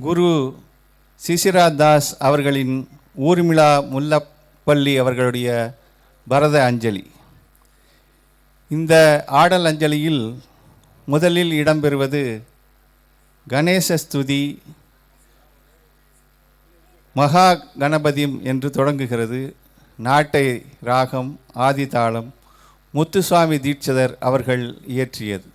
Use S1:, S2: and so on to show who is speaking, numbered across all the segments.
S1: குரு சிசிரா தாஸ் அவர்களின் ஊர்மிளா முல்லப்பள்ளி அவர்களுடைய பரத அஞ்சலி. இந்த ஆடல் அஞ்சலியில் முதலில் இடம்பெறுவது கணேசஸ்துதி மகா கணபதியும் என்று தொடங்குகிறது. நாட்டை ராகம் ஆதிதாளம் முத்துசுவாமி தீட்சிதர் அவர்கள் இயற்றியது.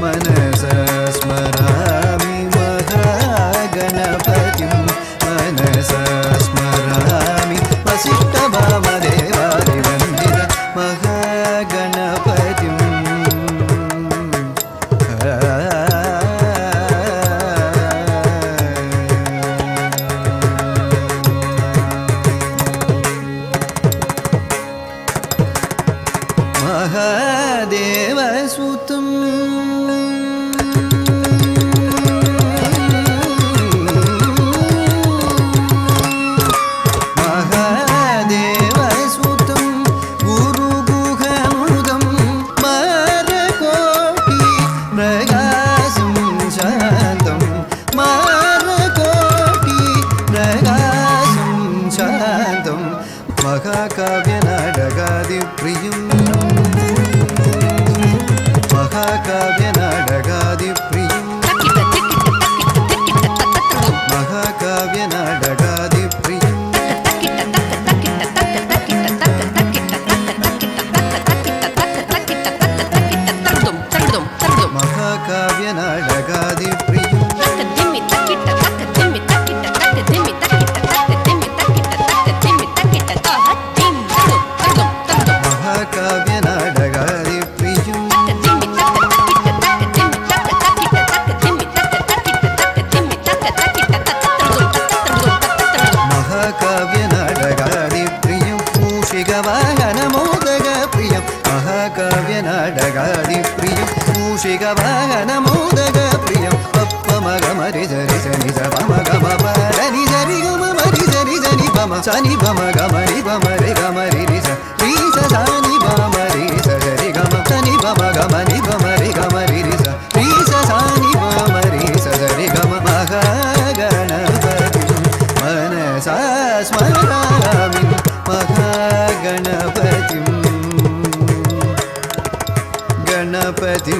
S2: Manasa Smarami Maha மோதக பிரியம் பப்ப மக மரி சரி சனி சப மக மப ரணி சரி கம மரி சரி சனி பம சனி பம கமரி பமரி கமரி ரி சனி பம ரி சரி கம சனி பம கமரி பமரி கமரி ரி சனி பம ரி சரி கம மக கணபதி மனசா ஸ்மராமி மக கணபதி गणपति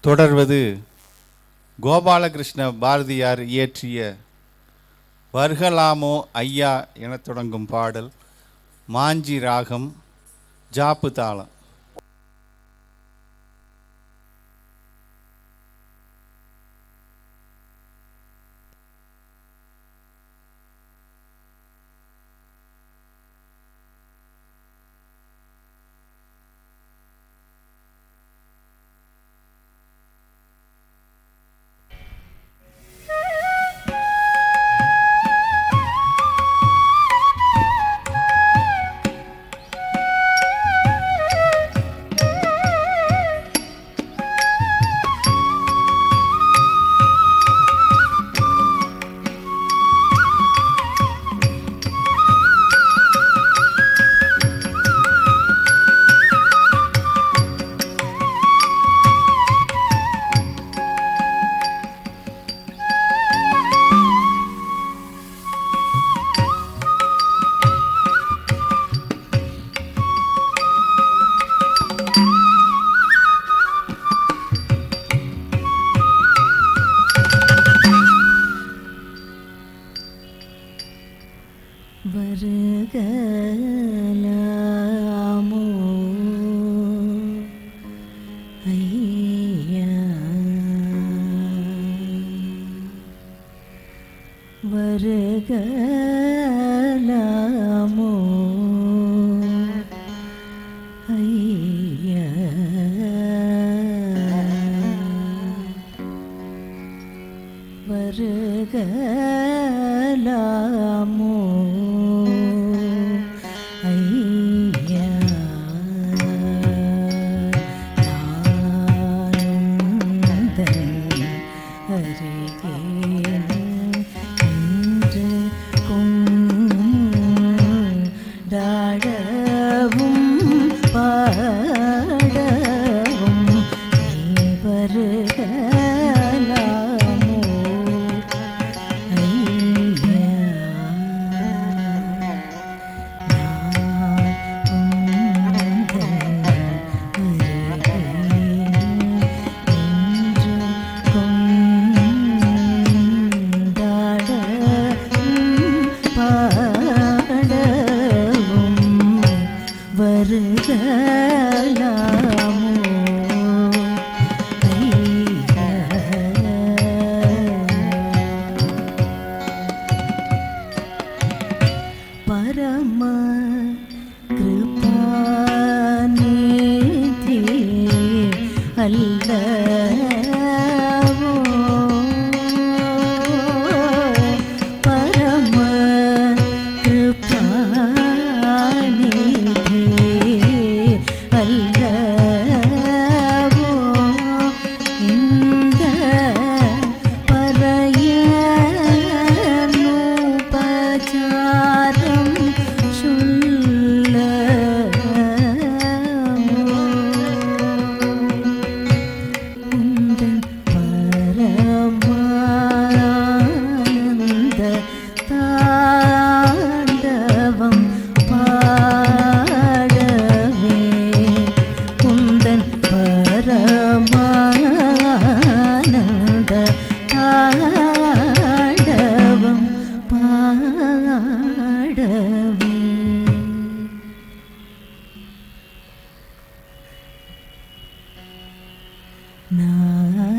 S1: தொடர்வது கோபாலகிருஷ்ண பாரதியார் இயற்றிய வர்கலாமோ ஐயா என தொடங்கும் பாடல். மாஞ்சி ராகம், ஜாப்பு தாளம்.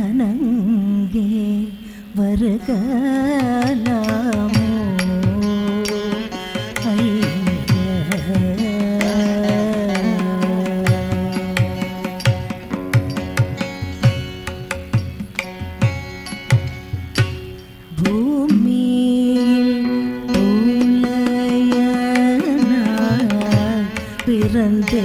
S3: நானங்கே வருகலாமோ பிறந்தே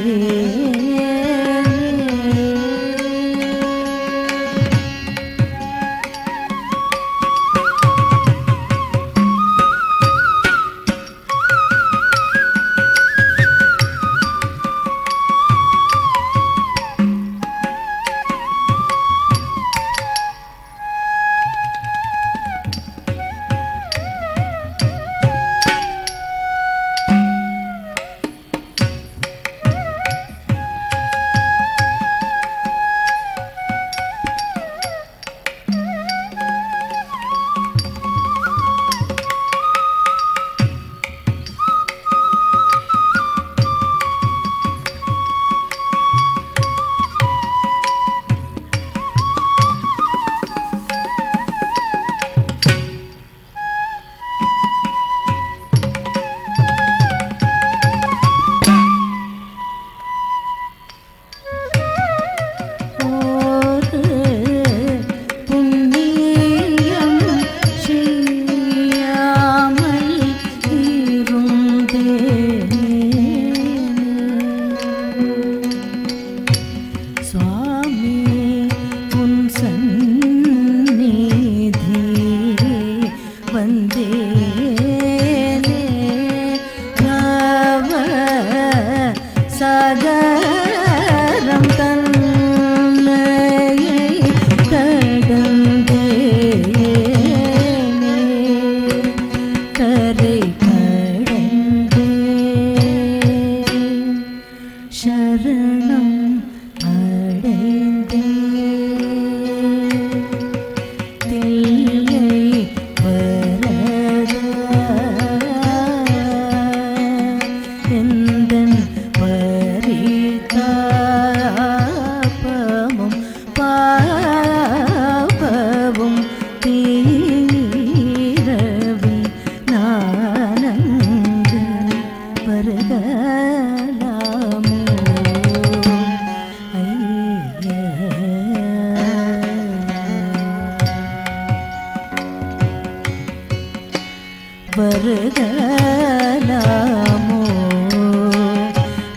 S3: வருகலாமோ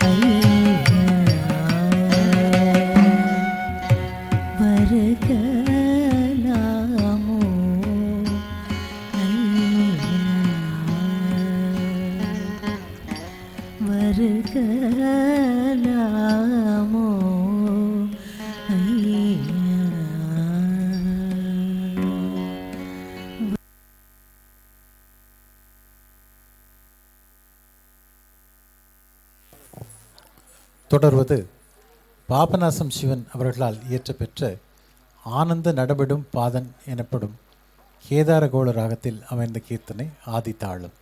S3: ஐயா வருகலாமோ ஐயா வருகலாமோ
S4: தொடர்வது பாபநாசம் சிவன் அவர்களால் இயற்றப்பெற்ற ஆனந்த நடபடும் பாதன் எனப்படும் கேதாரகோள ராகத்தில் அமைந்த கீர்த்தனை ஆதித்தாளம்.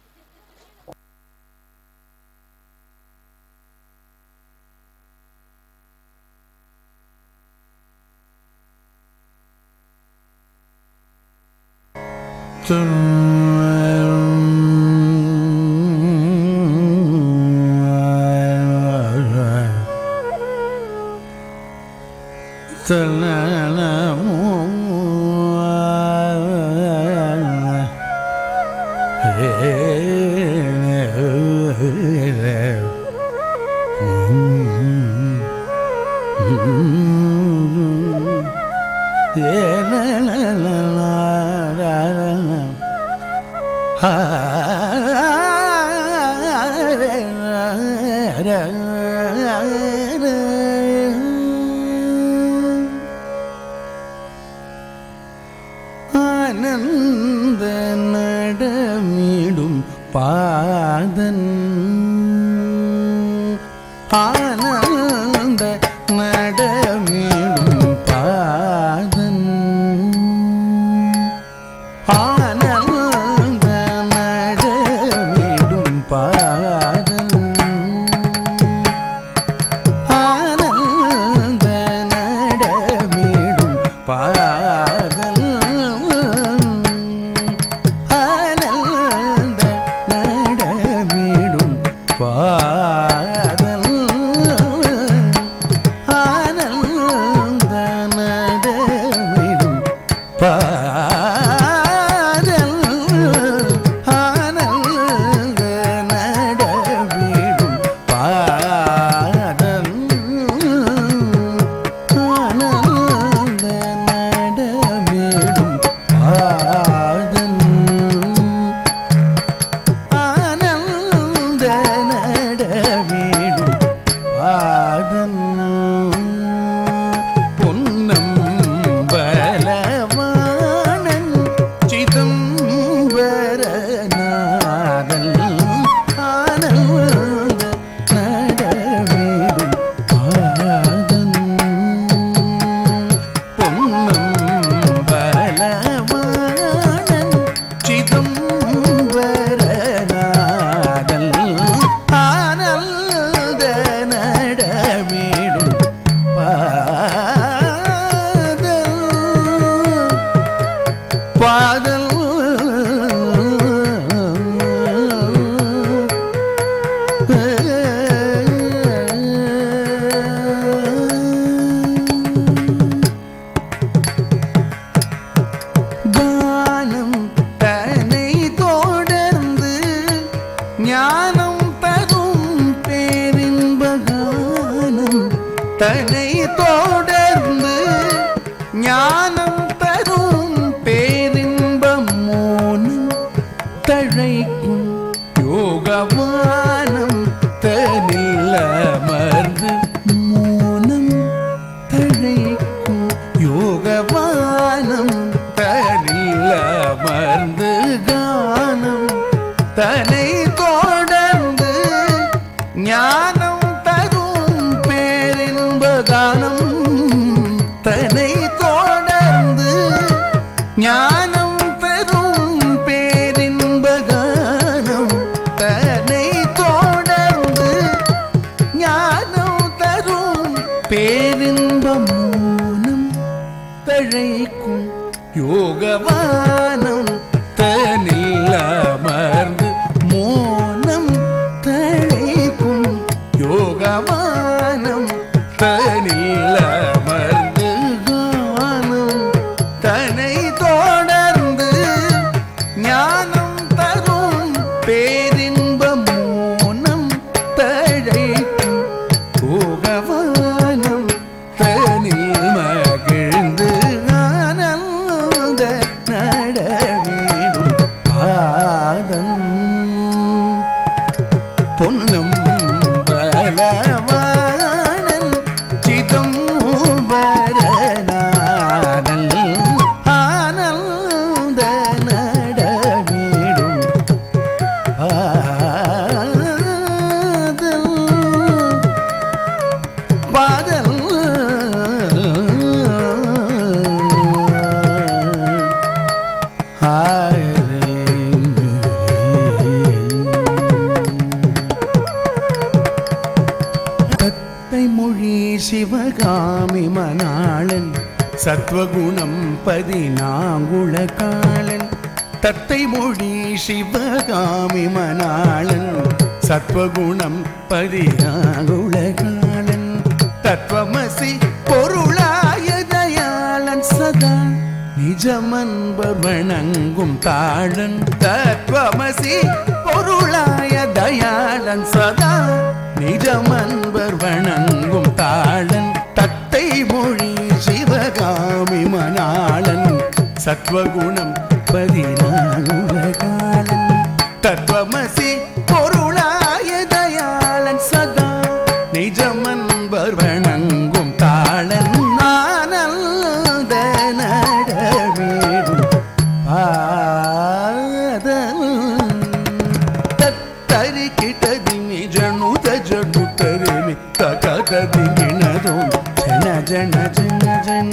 S2: ஆனந்த நடமிடும் பாதன் ஆனந்த நடமிடும் பாதன் ஆனந்த நடமிடும் பாதன் ஆனந்த நடமிடும் பாதன் ஆனந்த நடமிடும் பாதல் ஞானம் தரும் பேரின்பகானம் தன்னை தொடர்ந்து ஞானம் தரும் பேரின்பம் மோனம் தழைக்கும் யோகவானம் தனில் அமர்ந்து மோனம் தழைக்கும் யோகவானம் தனில் அமர்ந்து கானம் தன்னை தொடர்ந்து ஞானம் தரும் பேரின்பகானம் தன்னை தொடர்ந்து ஞானம் தரும் பேரின்பகானம் தன்னை தொடர்ந்து ஞானம் தரும் பேரின்பம் மோனம் தழைக்கும் யோகவானம் தனில் அமர்ந்து மோனம் தழைக்கும் யோகவானம் தனில் அமர்ந்து கானம் தன்னை தொடர்ந்து ஞானம் தரும் பேரின்பம் மோனம் தழைக்கும் யோகவானம் தனில் மகிழ்ந்து ஆனந்த நடவேடும் பாதம் பொன்னும் பலவானல் சிதம்பரநாதல் ஆனந்த நடவேடும் பாதல் தத்தை மொழி சிவகாமி மணாளன் சத்வகுணம் 14 காலன் தத்தை மொழி சிவகாமி மணாளன் சத்வகுணம் 14 காலன் தத்துவமசி பொருளாய தயாளன் சதா நிஜமன்பர் வணங்கும் தாழன் தத்துவமசி பொருளாய தயாளன் சதா நிஜமன்பர் வணங்கும் தாழன் தத்தை மொழி சிவகாமி மணாளன் சத்வகுணம் 14 காலன் தத்துவமசி பொருளாய தயாளன் சதா நிஜமன்பர் வணங்கும் தாளன் ஆனந்த நடவேடும் பாதல் தத்தரி கிட்டதிமி ஜனுத ஜடுத்தரிமி தகததிமினதும் ஜன ஜன ஜன ஜன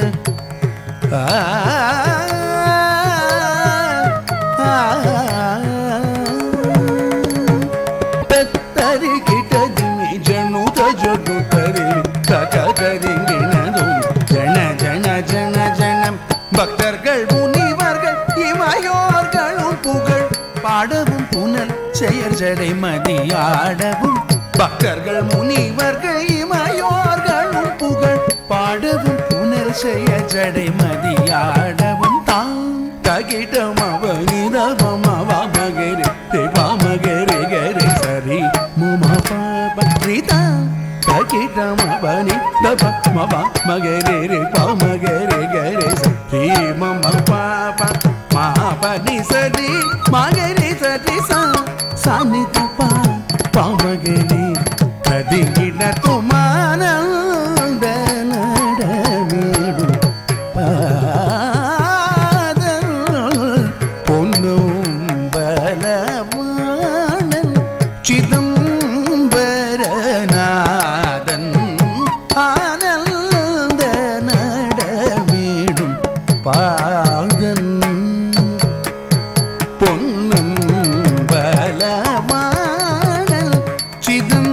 S2: தத்தரி கிட்டதிமி ஜனுத ஜடுத்தரிமி தகததிமினதும் ஜன ஜன ஜன ஜனம் பக்தர்கள் முனிவர்கள் இமையோர்களும் புகழ் பாடவும் புனல் செயற் ஜடை மதியாடவும் பக்தர்கள் முனிவர்கள் இமையோர்களும் புகழ் பாடவும் புனல் செயற் ஜடை மதியாடவும் தான் தகிடம் அவனிதவம் அவமகரி பாமகரி கரி சரி மும பாபரிதா தகிடம் அவனிதவம் அவமகரி பாமகரி கரி சரி மம பாப மாபனி சரி மகரி சரி சானி தப்பா பாமகரி கதிகிட துமானந்த நடவேடும் பாதல் பொன்னும் பலவானல் சிதம்பரநாதன் ஆனந்த நடவேடும் பாதன் பொன்னும் பலவானல் சிதம்பரநாதன்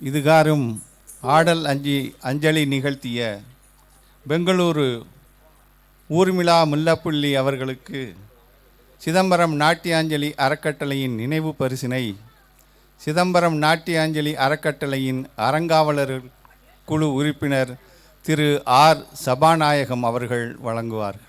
S1: இதுகாரும் ஆடல் அஞ்சலி நிகழ்த்திய பெங்களூரு ஊர்மிளா முல்லப்புள்ளி அவர்களுக்கு சிதம்பரம் நாட்டியாஞ்சலி அறக்கட்டளையின் நினைவு பரிசினை சிதம்பரம் நாட்டியாஞ்சலி அறக்கட்டளையின் அறங்காவலர் குழு உறுப்பினர் திரு ஆர் சபாநாயகம் அவர்கள் வழங்குவார்கள்.